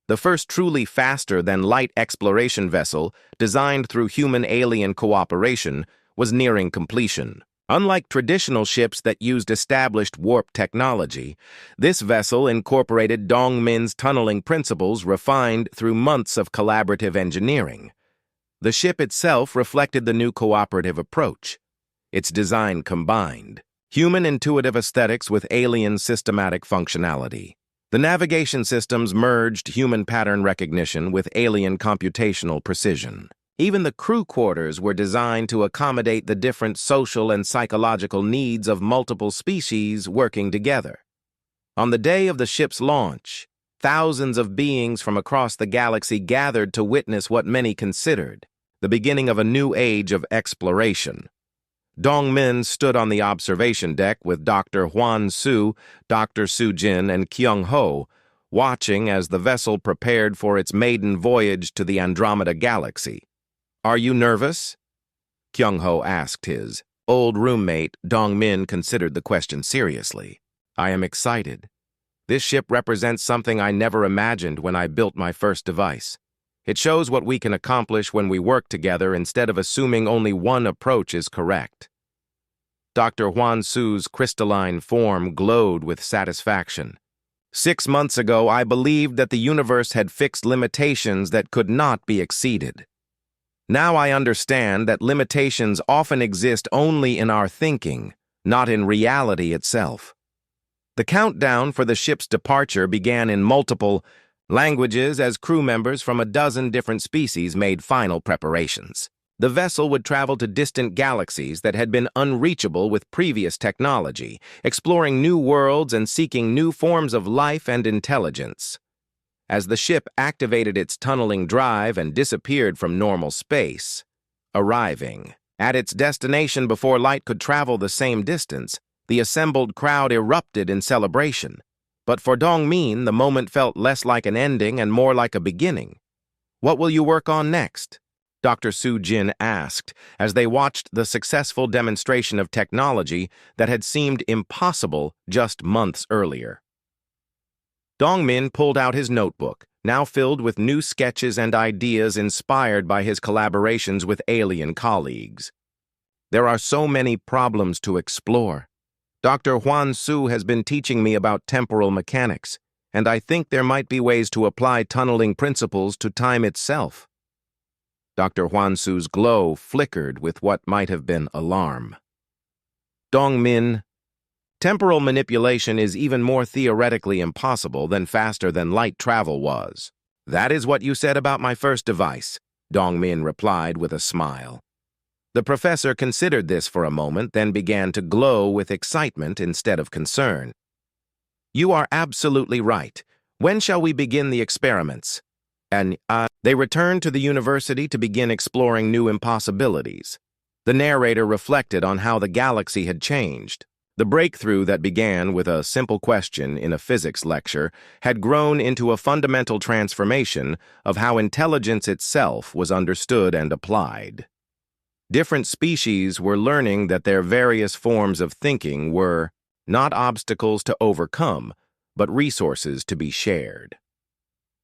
the first truly faster-than-light exploration vessel designed through human-alien cooperation was nearing completion. Unlike traditional ships that used established warp technology, this vessel incorporated Dongmin's tunneling principles refined through months of collaborative engineering. The ship itself reflected the new cooperative approach. Its design combined human intuitive aesthetics with alien systematic functionality. The navigation systems merged human pattern recognition with alien computational precision. Even the crew quarters were designed to accommodate the different social and psychological needs of multiple species working together. On the day of the ship's launch, thousands of beings from across the galaxy gathered to witness what many considered the beginning of a new age of exploration. Dongmin stood on the observation deck with Dr. Hwan-Soo, Dr. Su Jin, and Kyung-ho, watching as the vessel prepared for its maiden voyage to the Andromeda Galaxy. "Are you nervous?" Kyung-ho asked his old roommate. Dongmin considered the question seriously. "I am excited. This ship represents something I never imagined when I built my first device. It shows what we can accomplish when we work together instead of assuming only one approach is correct." Dr. Hwan-Soo's crystalline form glowed with satisfaction. "6 months ago, I believed that the universe had fixed limitations that could not be exceeded. Now I understand that limitations often exist only in our thinking, not in reality itself." The countdown for the ship's departure began in multiple languages as crew members from a dozen different species made final preparations. The vessel would travel to distant galaxies that had been unreachable with previous technology, exploring new worlds and seeking new forms of life and intelligence. As the ship activated its tunneling drive and disappeared from normal space, arriving at its destination before light could travel the same distance, the assembled crowd erupted in celebration. But for Dongmin, the moment felt less like an ending and more like a beginning. "What will you work on next?" Dr. Su Jin asked as they watched the successful demonstration of technology that had seemed impossible just months earlier. Dongmin pulled out his notebook, now filled with new sketches and ideas inspired by his collaborations with alien colleagues. "There are so many problems to explore. Dr. Hwan-Soo has been teaching me about temporal mechanics, and I think there might be ways to apply tunneling principles to time itself." Dr. Hwan-Soo's glow flickered with what might have been alarm. "Dongmin, Temporal manipulation is even more theoretically impossible than faster-than-light travel was. That is what you said about my first device, Dongmin replied with a smile. The professor considered this for a moment, then began to glow with excitement instead of concern. You are absolutely right. When shall we begin the experiments? And, they returned to the university to begin exploring new impossibilities. The narrator reflected on how the galaxy had changed. The breakthrough that began with a simple question in a physics lecture had grown into a fundamental transformation of how intelligence itself was understood and applied. Different species were learning that their various forms of thinking were not obstacles to overcome, but resources to be shared.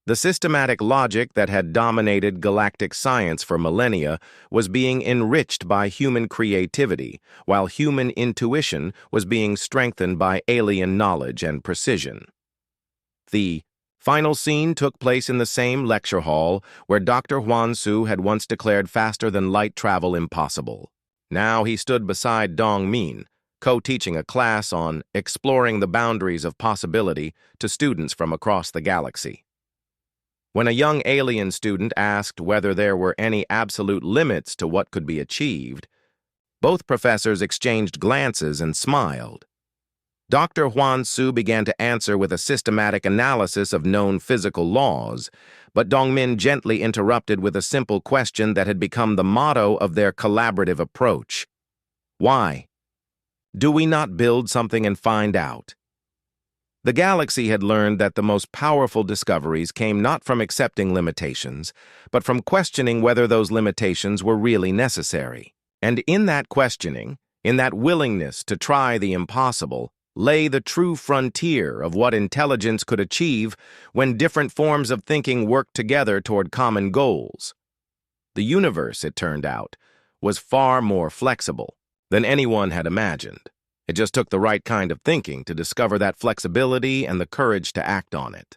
The systematic logic that had dominated galactic science for millennia was being enriched by human creativity, while human intuition was being strengthened by alien knowledge and precision. The final scene took place in the same lecture hall where Dr. Huan Su had once declared faster-than-light travel impossible. Now he stood beside Dong Min, co-teaching a class on exploring the boundaries of possibility to students from across the galaxy. When a young alien student asked whether there were any absolute limits to what could be achieved, both professors exchanged glances and smiled. Dr. Huan Su began to answer with a systematic analysis of known physical laws, but Dongmin gently interrupted with a simple question that had become the motto of their collaborative approach. Why? Do we not build something and find out? The galaxy had learned that the most powerful discoveries came not from accepting limitations, but from questioning whether those limitations were really necessary. And in that questioning, in that willingness to try the impossible, lay the true frontier of what intelligence could achieve when different forms of thinking worked together toward common goals. The universe, it turned out, was far more flexible than anyone had imagined. It just took the right kind of thinking to discover that flexibility and the courage to act on it.